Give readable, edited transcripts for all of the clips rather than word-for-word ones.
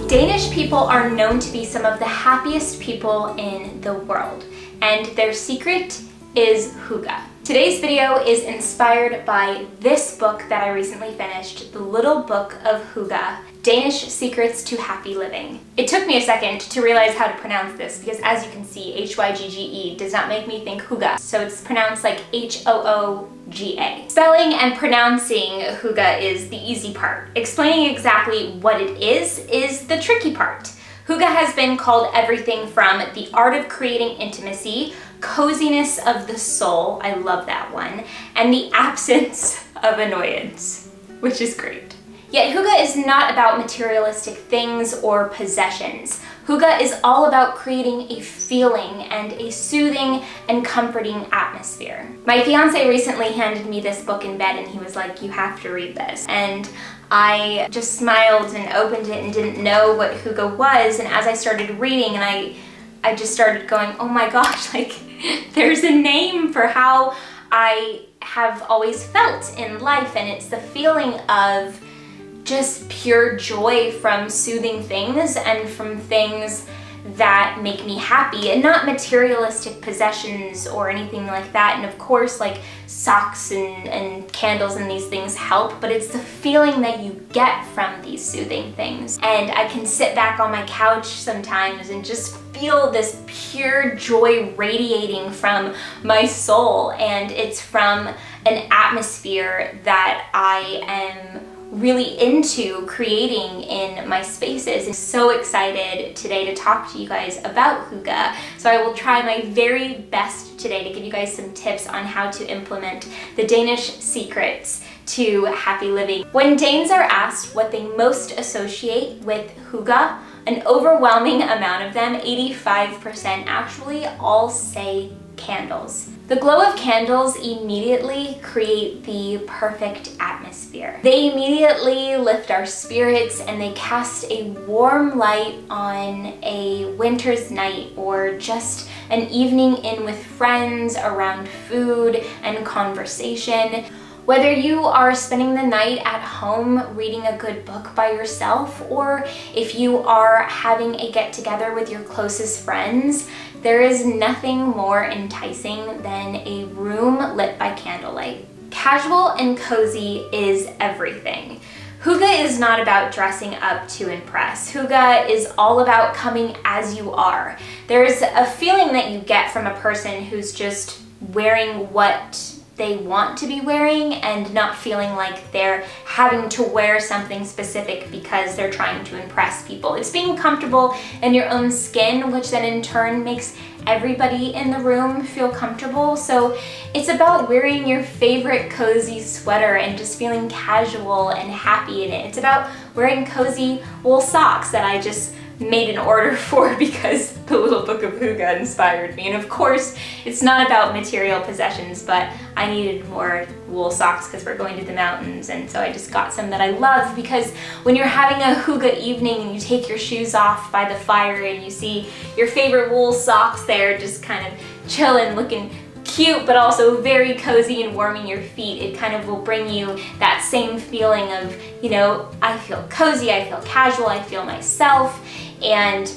Danish people are known to be some of the happiest people in the world, and their secret is Hygge. Today's video is inspired by this book that I recently finished, The Little Book of Hygge, Danish Secrets to Happy Living. It took me a second to realize how to pronounce this because, as you can see, H-Y-G-G-E does not make me think Hygge, so it's pronounced like H-O-O-G-A. Spelling and pronouncing Hygge is the easy part. Explaining exactly what it is the tricky part. Hygge has been called everything from the art of creating intimacy, coziness of the soul, I love that one, and the absence of annoyance, which is great. Yet Hygge is not about materialistic things or possessions. Hygge is all about creating a feeling and a soothing and comforting atmosphere. My fiance recently handed me this book in bed and he was like, "You have to read this." And I just smiled and opened it and didn't know what Hygge was, and as I started reading and I just started going, oh my gosh, like there's a name for how I have always felt in life, and it's the feeling of just pure joy from soothing things and from things that make me happy, and not materialistic possessions or anything like that. And of course, like socks and candles and these things help, but it's the feeling that you get from these soothing things. And I can sit back on my couch sometimes and just feel this pure joy radiating from my soul, and it's from an atmosphere that I am really into creating in my spaces. I'm so excited today to talk to you guys about Hygge. So I will try my very best today to give you guys some tips on how to implement the Danish secrets to happy living. When Danes are asked what they most associate with Hygge, an overwhelming amount of them, 85% actually, all say candles. The glow of candles immediately create the perfect atmosphere. They immediately lift our spirits and they cast a warm light on a winter's night or just an evening in with friends around food and conversation. Whether you are spending the night at home reading a good book by yourself, or if you are having a get-together with your closest friends, there is nothing more enticing than a room lit by candlelight. Casual and cozy is everything. Hygge is not about dressing up to impress. Hygge is all about coming as you are. There's a feeling that you get from a person who's just wearing what they want to be wearing and not feeling like they're having to wear something specific because they're trying to impress people. It's being comfortable in your own skin, which then in turn makes everybody in the room feel comfortable. So it's about wearing your favorite cozy sweater and just feeling casual and happy in it. It's about wearing cozy wool socks that I just made an order for because the Little Book of Hygge inspired me. And of course, it's not about material possessions, but I needed more wool socks because we're going to the mountains, and so I just got some that I love, because when you're having a Hygge evening and you take your shoes off by the fire and you see your favorite wool socks there just kind of chilling, looking cute, but also very cozy and warming your feet, it kind of will bring you that same feeling of, you know, I feel cozy, I feel casual, I feel myself. And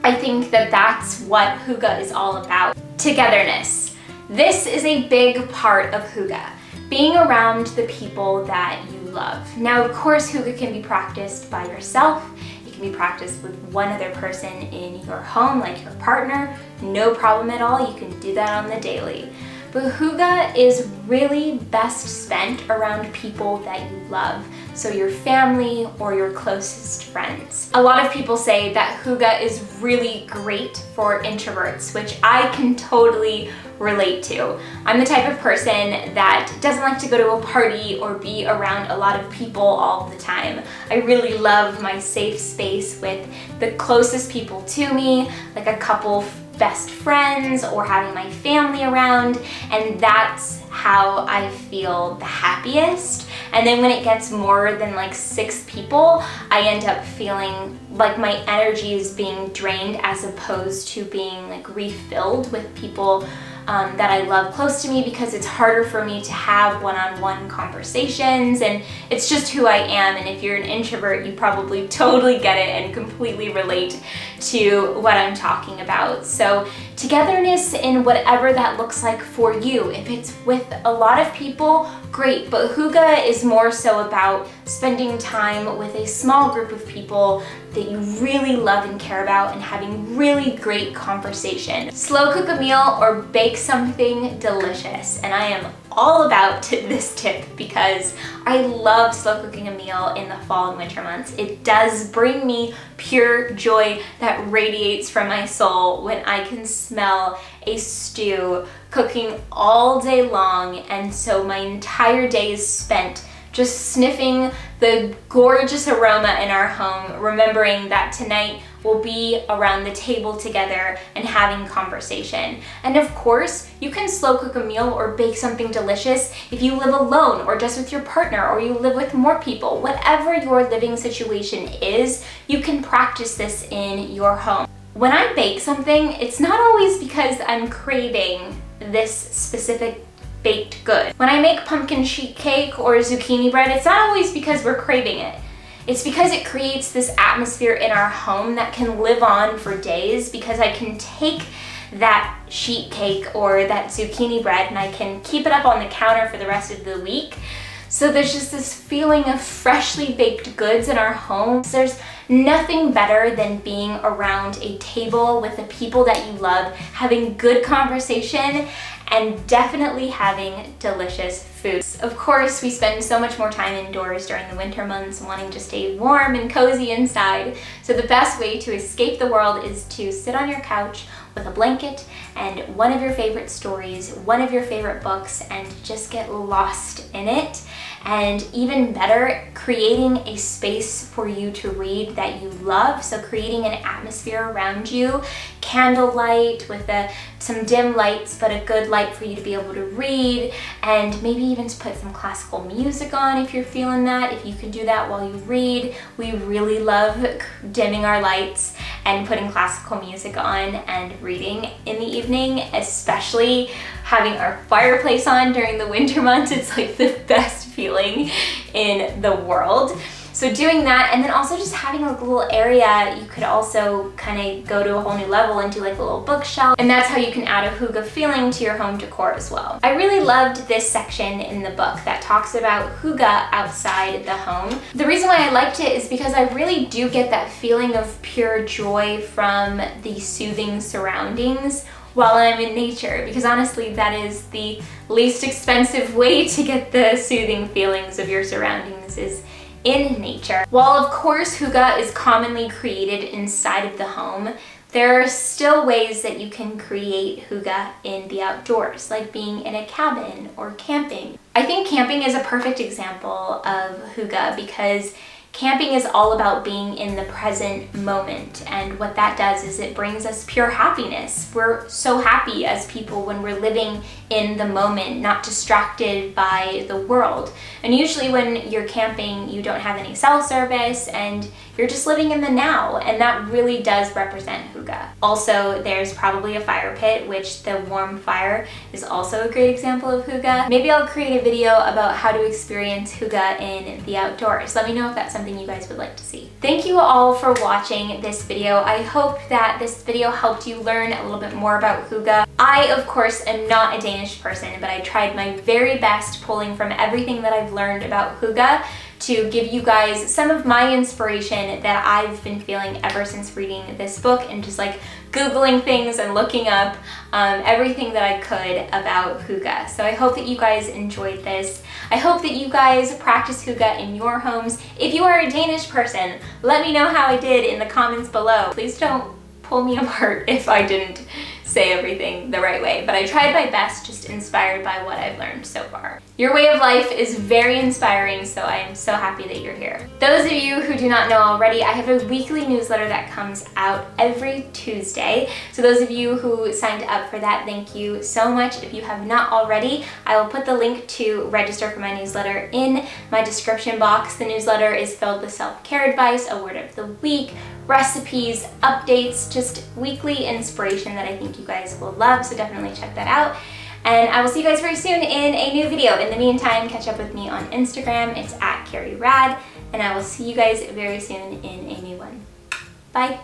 I think that that's what Hygge is all about. Togetherness. This is a big part of Hygge. Being around the people that you love. Now, of course, Hygge can be practiced by yourself. It can be practiced with one other person in your home, like your partner. No problem at all. You can do that on the daily. But Hygge is really best spent around people that you love, so your family or your closest friends. A lot of people say that Hygge is really great for introverts, which I can totally relate to. I'm the type of person that doesn't like to go to a party or be around a lot of people all the time. I really love my safe space with the closest people to me, like a couple best friends or having my family around, and that's how I feel the happiest. And then when it gets more than like 6 people, I end up feeling like my energy is being drained as opposed to being like refilled with people that I love close to me because it's harder for me to have one-on-one conversations, and it's just who I am. And if you're an introvert, you probably totally get it and completely relate to what I'm talking about. So togetherness in whatever that looks like for you. If it's with a lot of people, great, but Hygge is more so about spending time with a small group of people that you really love and care about and having really great conversation. Slow cook a meal or bake something delicious. And I am all about this tip because I love slow cooking a meal in the fall and winter months. It does bring me pure joy that radiates from my soul when I can smell a stew cooking all day long, and so my entire day is spent just sniffing the gorgeous aroma in our home, remembering that tonight we'll be around the table together and having conversation. And of course, you can slow cook a meal or bake something delicious if you live alone or just with your partner, or you live with more people. Whatever your living situation is, you can practice this in your home. When I bake something, it's not always because I'm craving this specific baked good. When I make pumpkin sheet cake or zucchini bread, it's not always because we're craving it. It's because it creates this atmosphere in our home that can live on for days, because I can take that sheet cake or that zucchini bread and I can keep it up on the counter for the rest of the week. So there's just this feeling of freshly baked goods in our homes. There's nothing better than being around a table with the people that you love, having good conversation, and definitely having delicious foods. Of course, we spend so much more time indoors during the winter months, wanting to stay warm and cozy inside. So the best way to escape the world is to sit on your couch with a blanket and one of your favorite stories, one of your favorite books, and just get lost in it. And even better, creating a space for you to read that you love. So creating an atmosphere around you, candlelight with some dim lights, but a good light for you to be able to read, and maybe even to put some classical music on if you're feeling that. If you can do that while you read, we really love dimming our lights and putting classical music on and reading in the evening, especially having our fireplace on during the winter months. It's like the best feeling in the world. So doing that, and then also just having a little area, you could also kind of go to a whole new level and do like a little bookshelf, and that's how you can add a Hygge feeling to your home decor as well. I really loved this section in the book that talks about Hygge outside the home. The reason why I liked it is because I really do get that feeling of pure joy from the soothing surroundings while I'm in nature, because honestly that is the least expensive way to get the soothing feelings of your surroundings, is in nature. While of course Hygge is commonly created inside of the home, there are still ways that you can create Hygge in the outdoors, like being in a cabin or camping. I think camping is a perfect example of Hygge because camping is all about being in the present moment, and what that does is it brings us pure happiness. We're so happy as people when we're living in the moment, not distracted by the world. And usually when you're camping, you don't have any cell service and you're just living in the now, and that really does represent Hygge. Also, there's probably a fire pit, which the warm fire is also a great example of Hygge. Maybe I'll create a video about how to experience Hygge in the outdoors. Let me know if that's something you guys would like to see. Thank you all for watching this video. I hope that this video helped you learn a little bit more about Hygge. I, of course, am not a Danish person, but I tried my very best pulling from everything that I've learned about Hygge to give you guys some of my inspiration that I've been feeling ever since reading this book and just like Googling things and looking up everything that I could about Hygge. So I hope that you guys enjoyed this. I hope that you guys practice Hygge in your homes. If you are a Danish person, let me know how I did in the comments below. Please don't pull me apart if I didn't say everything the right way, but I tried my best, just inspired by what I've learned so far. Your way of life is very inspiring, so I am so happy that you're here. Those of you who do not know already, I have a weekly newsletter that comes out every Tuesday. So those of you who signed up for that, thank you so much. If you have not already, I will put the link to register for my newsletter in my description box. The newsletter is filled with self-care advice, a word of the week, recipes, updates, just weekly inspiration that I think you guys will love, so definitely check that out. And I will see you guys very soon in a new video. In the meantime, catch up with me on Instagram. It's @CarrieRad, and I will see you guys very soon in a new one. Bye!